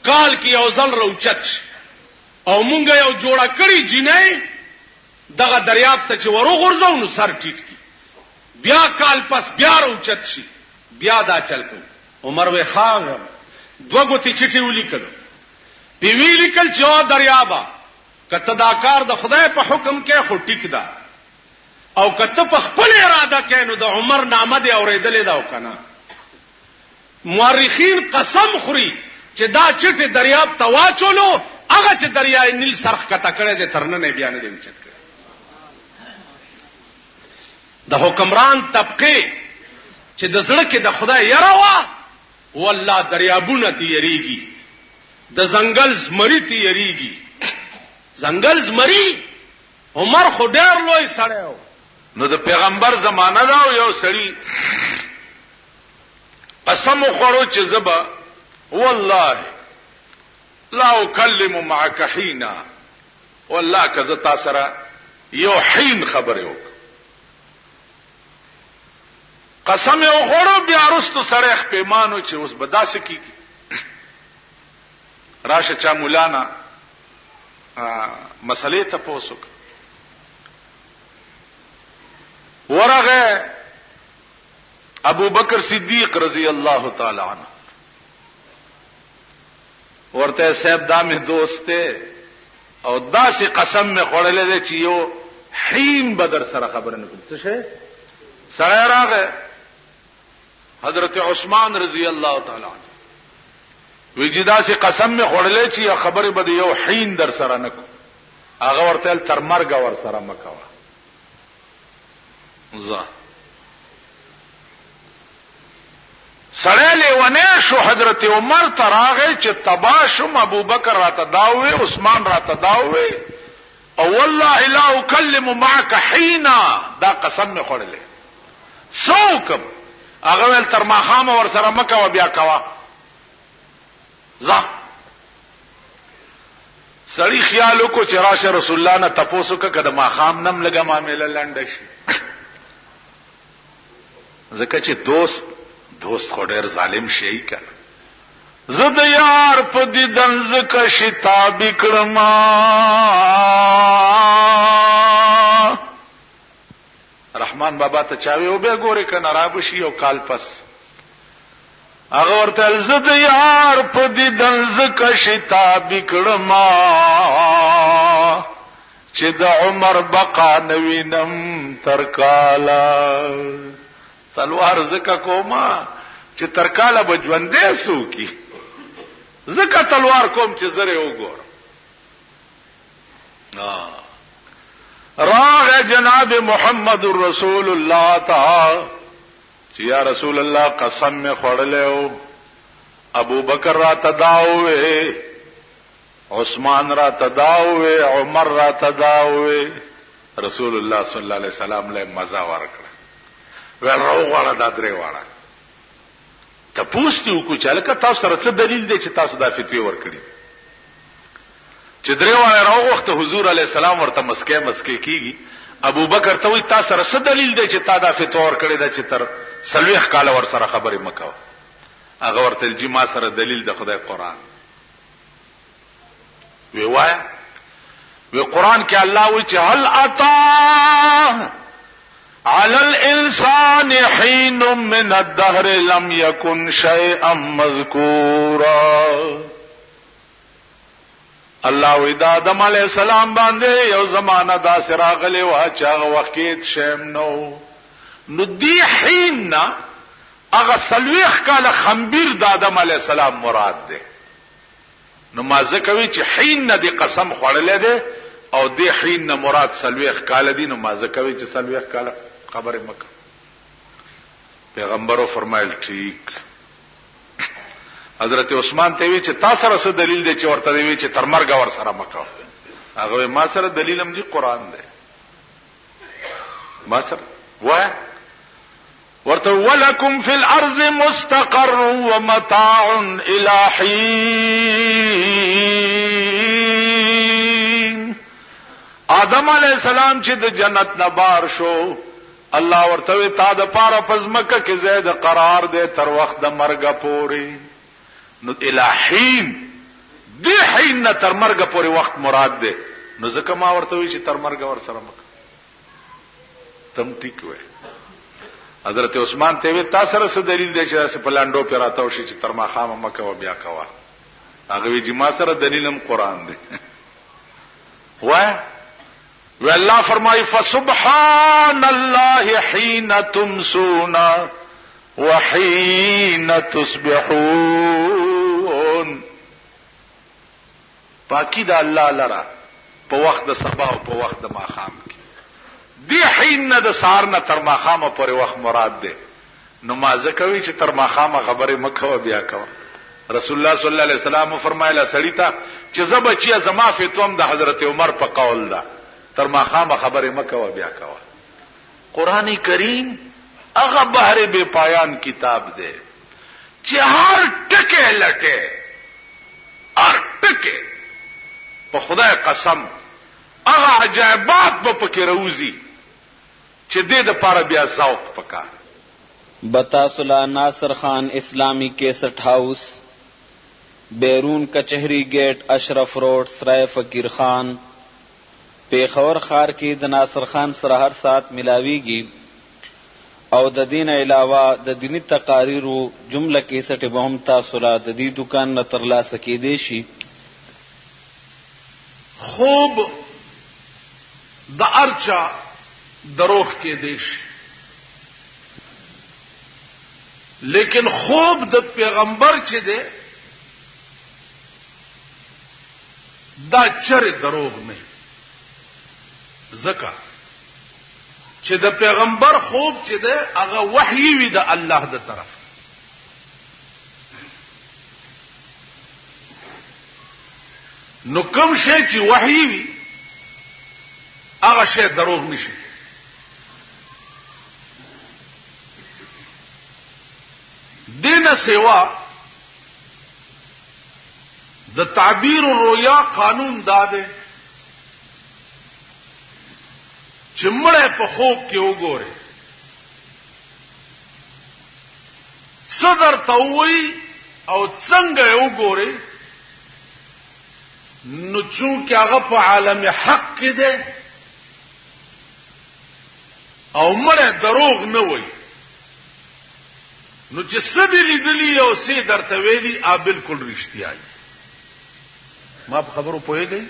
کال کې یو ځل روچت او مونږ یو جوړه کړی جنې دغه دریاب ته چې ورغورځو نو سر ټیټ کی بیا کال پس بیا روچت شي بیا دا چل کو. عمر وی خاغ دو ګوتی چټي ولیکل پی ویلیکل چې دریابا کته دا کار د خدای په حکم کې خو ټیک ده او کته په خپل اراده کې نو د عمر نامه دی اوریدلې دا وکنه. مورخین قسم خوري چې دا چټي دریاب ته واچولو هغه چې دریای نیل سرخ کته کړي د ترنه نه بیان دی وچت کړي. د حکمران طبقه چې د زړه کې د خدای یره وا والله دریابونه تیریږي د ځنګل زمری تیریږي ځنګل زمری عمر خو ډېر لوی سړی و نو د پیغمبر زمانہ دا یو سړی قسم خوړو چې زبا والله لا اکلم معك حینا والله کزه تاسو سره یو حین خبره وک قسم یو خوړو بیا رستو سره پیمانو چې اوس بداسه کیږي راشه چا مولانا مسلې ته پوسوک ورغه ابو بکر صدیق رضی الله تعالی عنہ ورته صاحب دا مې دوست ته او داسې قسم مې خوړلې ده چې یو حین بدر سره خبر نه کوم څه شي سره راغه حضرت عثمان رضی الله تعالی عنہ وجدا سي قسم مې خوړلې چې خبره بده یو حین در سره نه کوم هغه ورته تر مرګ ور سره مکوا زه سړی لیونه شو حضرت عمر تراغه چې تباشم ابو بکر راته داوي عثمان راته داوي او والله لا اكلم معك حينا دا قسم مې خوړلې سوکم هغه ول تر ماخام ور سره مکه و بیا کوا زه سړی خیال وکړو چې راشه رسول الله نه تاسو کده ماخام نم لګه معاملې لنډ شي ځکه چې دوست خو ډېر ظالم شي کنه زد یار په دې دنز کا شتاب کړما رحمان بابا ته چاوي او به ګوري کنه را بشي او کال پس هغه ورته زد یار په دې دنز کا شتاب کړما چې د عمر بقا نوینم تر کالا تلوار زکه کوما چې ترکاله بجوندې سو کی زکه تلوار کوم چې زره وګور راغ جناب محمد رسول الله تعالی چې یا رسول الله قسم می خوړلې ابو بکر را تداوي عثمان را تداوي عمر را تداوي رسول الله صلی الله علیه وسلم له مزه ورکړه ورو غواړه دا درې واړه ته پوښتنه وکړه چې لکه تاسو سره څه دلیل دی چې تاسو دا فتوی ورکړي چې درې واړه راو وخت حضور علی السلام ورته مسکه کیږي ابو بکر ته وی تاسو سره څه دلیل دی چې تا دا فتوی ورکړي دا چې تر سلويخ کال ور سره خبرې مکو هغه ورته الجما سره دلیل د خدای قران وی وای وی قران کې الله وی چې هل اتا على الانسان حين من الدهر لم يكن شيئا مذكورا الله وی آدم علیہ السلام باندې یو زمانہ دا سراغله وا چې هغه وخت شیم نو دی حين هغه سلويخ کاله خمبیر د آدم علیہ السلام مراد ده نو ما ځکوي چې حين نه دی قسم خوړلې ده او دی حين نه مراد سلويخ کاله دي نو ما ځکوي چې سلويخ کاله خبر مکه پیغمبرو فرمایل ٹھیک حضرت عثمان ته وی چې تاسو سره څه دلیل دی چې ورته وی چې تر مرګ ور سره مکه هغه ما سره دلیل هم دی قران دی ما سره ورته ولکم فی الارض مستقر ومتاع الى حین آدم علیہ السلام چې د جنت نه بار شو الله ورته تا د پاره پزمکه کې زید قرار دے تر وخت د مرګ پوري نو الہین دی حین نه تر مرګ پوري وخت مراد ده نو ځکه ما ورته وی چې تر مرګ ور سره مکه تم ټیک وای حضرت عثمان ته وی تاسو سره څه دلیل دی چې تاسو په لاندو پر راته وشي چې تر ما خامه مکه و بیا کوا هغه وی چې ما سره دلیلم قران دی وای والله فرمای فسبحان الله حين تمسون وحين تصبحون پاکی دا الله لرا په وخت د صبا او په وخت د ماخام کې دی حین نه د سار نه تر ماخامه پورې وخت مراد ده. نو مازه کوي چې تر ماخامه خبره مکه بیا کوه. رسول الله صلی الله علیه وسلم فرمایله سړی ته چې زبچیا زما فتوم د حضرت عمر په قول ده، تر ماخامه خبره مکه بیا کوه. قران کریم هغه بحر بے پایان کتاب ده چې هر ټکه لټه، هر ټکه په خدای قسم هغه عجایبات به پکې راوځي چې دې د پاره بیا ذوق پکا. بتاسلا ناصر خان اسلامی کیسٹ ہاؤس، بیرون کچہری گیٹ، اشرف روڈ، سرائے فقیر خان، پیښور ښار کې د ناصر خان سره هر سات ملاویږي او د دین علاوه د دینی تقاریرو جمله کیسټ به هم تاسو لا د دې دکان نه ترلاسه کېدی شي. خوب د ارچا دروغ کې دیش، لیکن خوب د پیغمبر چې دی دا چر دروغ نه، ځکه چې د پیغمبر خوب چې دی هغه وحی وي د الله د طرف. نو کوم شی چې وحی وي هغه شی دروغ نشي. دینه سیوا د تعبیر الرؤیا قانون داده چې مړې په خوب کې وګوره، صدر توي او څنګه وګوره، نو چونکه هغه په عالم حق کې ده او مړې دروغ نه وای، نو چې سدی لیدلی او سي درته ویلي ا بالکل رښتیا. ما په خبرو پوهیږئ؟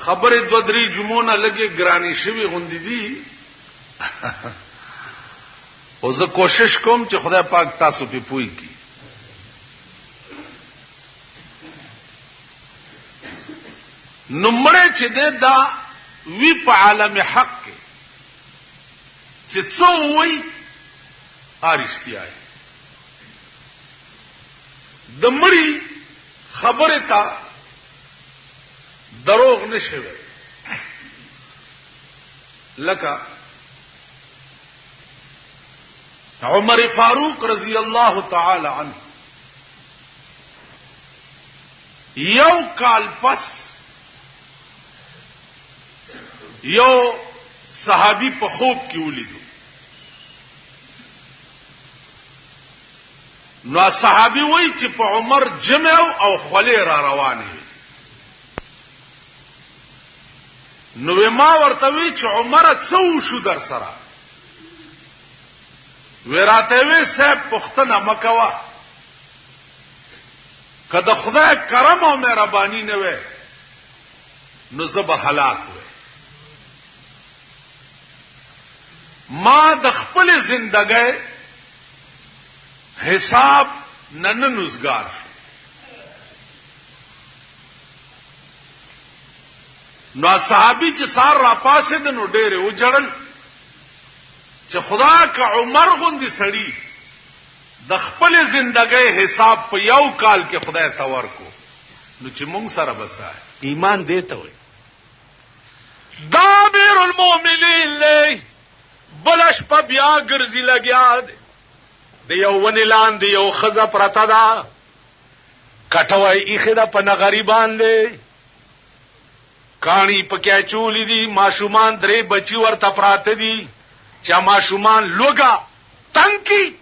خبره دو درې جمعونه لګي ګرانی شوی غوندې دي. او زه کوشش کوم چې خدای پاک تاسو په پوي کی. نمړې چې دا وی په عالم حق کې چې څو وای ارشتیا د مړی خبره تا دروغ نشوي. لکه عمر فاروق رضی الله تعالی عنه یو کال پس یو صحابي په خوب کې ولیدو. نو صحابي وایي چې په عمر جمع او خولې را روانې. نو ما ورته وی چې عمره څو شو در سره؟ ورته وی صاحب پختنه مکوا، کله خدای کرم او مهرباني نه وي نو زب هلاک وي. ما د خپل زندګۍ حساب نن نوزګار شو. نو صحابي چې سار را پاسه د نو ډېره و جړل چې خدا کا عمر غوندي سړی د خپل زندګۍ حساب په یو کال کې خدای تور کو، نو چې مونږ سره بچای ایمان دیته وي. دا امیر المؤمنین له بلش په بیا ګرځي لګیا دی، د یو ونی لاندې یو خزه پرته ده، کټوي ایخه ده په نغریبان دی، کانی پکې چولې دي، ماشومان درې بچي ورته پراته دي، چې ماشومان لوګا تنکی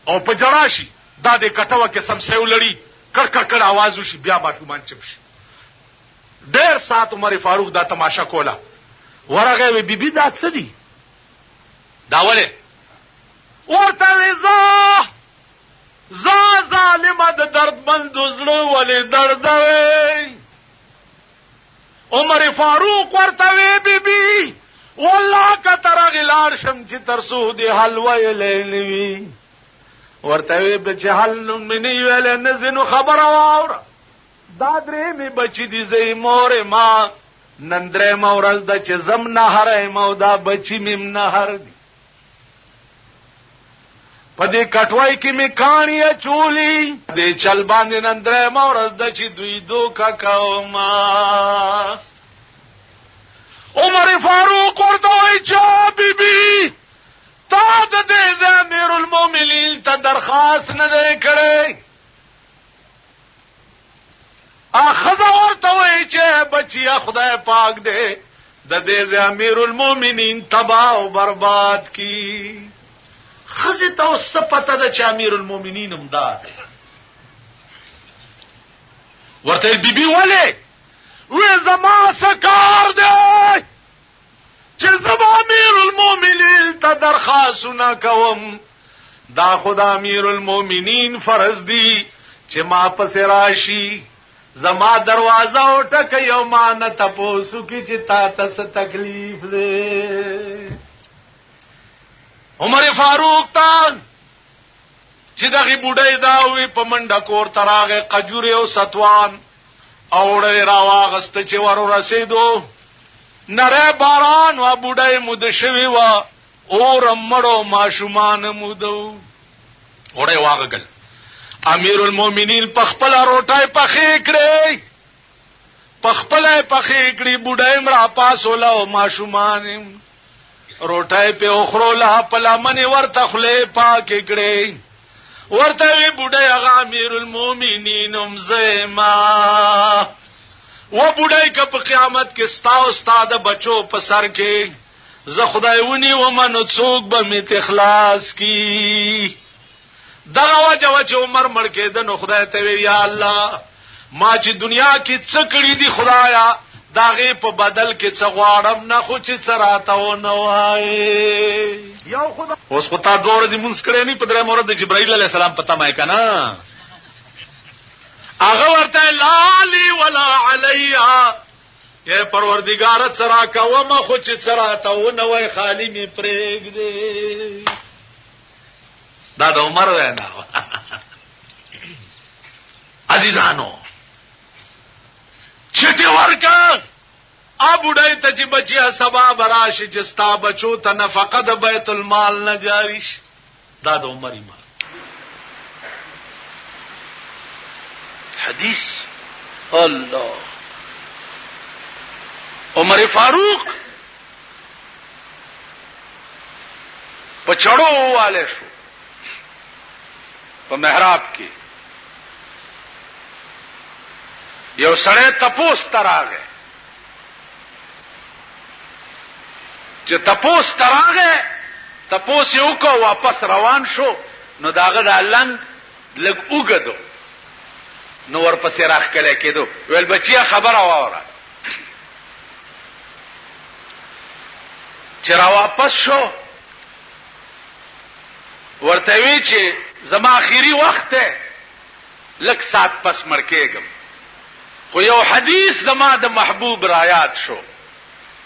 او په جراشي دا د کټوه کې سم سیو لړی کړ کړ کړ आवाज وشي، بیا ماشومان چپ شي. ډېر سات عمر فاروق دا تماشا کوله. ورغه وی بیبي دا څه دي؟ دا وله ورته زا ظالمه د دردمند زړه ولې درد وي. عمر فاروق ورته وی بیبي والله کتر غلار شم چې ترسو دی حلوه لینوي. ورته وی بچ حل منی ویل نزنو خبر اور دا درې می بچی دي زې مور ما نندره مورز د چې زم نهر مو دا بچی مم نهر دی پدې کټوای کې می کانی چولی دې چل باندې نندره مورز د چې دوی دوکا کوما عمر فاروق ورته وای چا بیبي تا د دې امیر المؤمنین ته درخواست نه دی کړی اخذ ورته وای چې بچیا خدای پاک دې د دې امیر المؤمنین تباہ او برباد کی خزه ته اوس پته ده چې امیر المؤمنین امداد ورته بیبي وله وې زما سکار ده چې زما امیر المؤمنین ته درخواستونه کوم دا خدا امیر المؤمنین فرض دی چې ما پس راشي زما دروازه او ټک یو ما نه تاسو کی چې تا ته تکلیف ده عمر فاروق تا چې دغه بوډای دا وی په منډه کور تراغه قجوره او ستوان اوړې راواغست چې ور رسیدو نره باران وا بوډای مود شوی وا اور مړو ماشومان مودو وړې واغل امیر المؤمنین پخپل روټای پخې کړې پخپل پخې کړې بوډای مرا پاسولا او ماشومان روټای په اخرولا پلامن ورته خله پاک کړي ورته وی بوډای هغه امیر المؤمنین زما و بوډای ک په قیامت کې ستا استاد بچو په سر کې زه خدای ونی و منو څوک به می اخلاص کی دا وجه چې عمر مړ کې د نو خدای ته وی یا الله ما چې دنیا کې څه کړی دی خدایا داغه په بدل کې څه غواړم نه خو چې سراته و نه وای یو خدا اوس خو تا دور دي مونږ کړې نه په درې مورد د جبرائیل علیه السلام پتا مای کنه هغه ورته لالی ولا علیا یا پروردگار سرا کوم خو چې سراته و نه وای خالی می پرېګ دې دا د عمر وینا عزیزانو چټي ورکا ابوډای ته چې بچیا سبا براشي چې ستا بچو ته نفقه د بیت المال نه جاری شي دا د عمر ایمان حدیث الله عمر فاروق په چړو والے شو په محراب کې یو سړی تپوس تراغه چې تپوس تراغه تپوس یو کو واپس روان شو نو داغه د لنګ لګ وګدو نو ورپسې راخ کله کېدو ویل بچیا خبره واوره چې را واپس شو ورته وی چې زما اخیری وخت ته لک سات پس مرکېګم خو یو حدیث زما د محبوب را یاد شو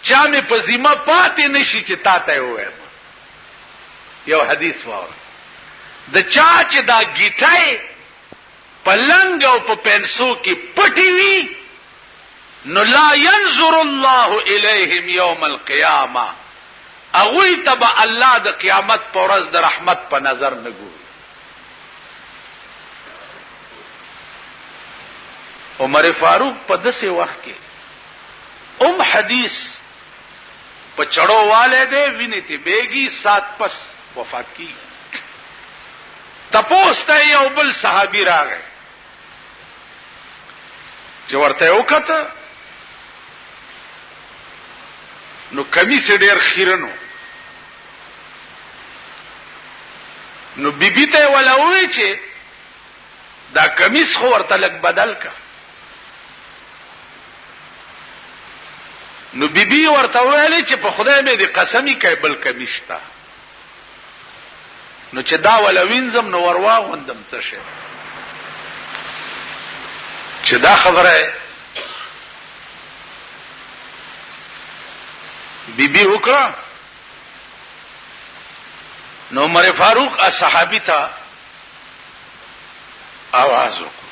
چا می په ذمہ پاتې نشي چې تا ته وایم یو حدیث واره د چا چې دا گیټای پلنګ او په پنسو کې پټي وي نو لا ينظر الله الیهم یوم القیامه اغوی تبا الله د قیامت پر ورځ د رحمت په نظر نه ګوري عمر فاروق په دسه وخت کې حدیث په چړو والے دے ویني ته بیگی سات پس وفات کی تپوسته یو بل صحابي راغی چې ورته وکړه نو کمیس ډیر خیرنو نو بیبي ته ولوي چې دا کمیس خو ورته لګ بدل کا نو بیبي ورته ویلې چې په خدای مې دې قسمی کوي بل کمیشتا نو چې دا ولوینځم نو ورواغوندم څه شي چې دا خبره بیبي وکړه نو عمر فاروق صحابي ته आवाज وکړ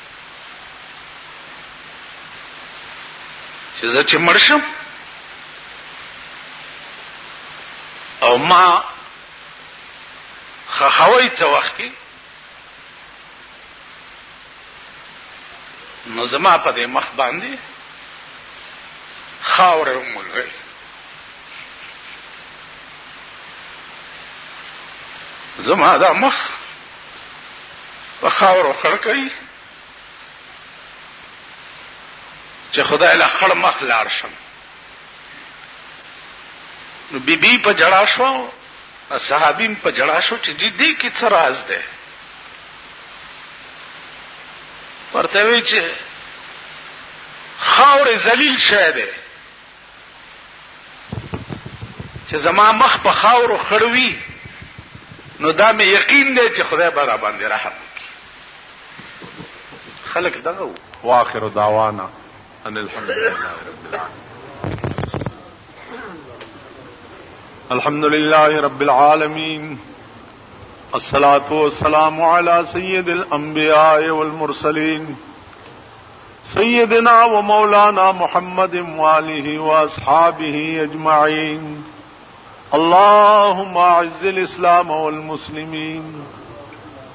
چې زه چې مرشم او ما خخوي څه وخت کې نو زما په دې مخ باندې خاوره وملغی زما دا مخ په خاورو خړ کړي چې خدای له خړ مخ لاړ شم نو بیبي په جړا شو صحابین په جړا شو چې دې کې څه راز ده ورته وی چې خاور ذلیل شه ده چې زما مخ په خاورو خړوي نو دا مې یقین دی چې خدای به را باندې رحم وکړي خلک دغه واخر دعوانا ان الحمد لله رب العالمين الحمد لله رب العالمين الصلاة والسلام على سيد الأنبياء والمرسلين سيدنا ومولانا محمد وآله وأصحابه أجمعين اللهم أعز الإسلام والمسلمين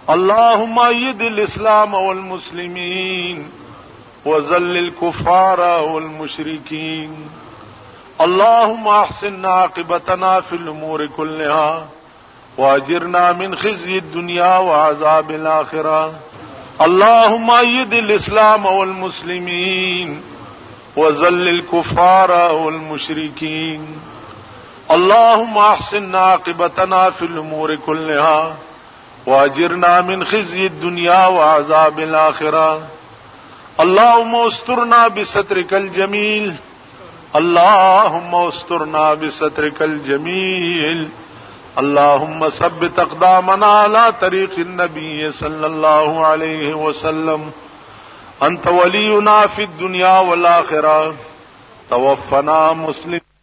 اللهم أيد الإسلام والمسلمين وذل الكفار والمشركين اللهم أحسن عاقبتنا في الأمور كلها واجرنا من خزي الدنيا وعذاب الآخرة اللهم أيد الإسلام والمسلمين وذل الكفار والمشركين اللهم أحسن عاقبتنا في الأمور كلها واجرنا من خزي الدنيا وعذاب الآخرة اللهم استرنا بسترك الجميل اللهم استرنا بسترك الجميل اللهم ثبت أقدامنا على طريق النبي صلى الله عليه وسلم أنت ولينا في الدنيا والآخرة توفنا مسلم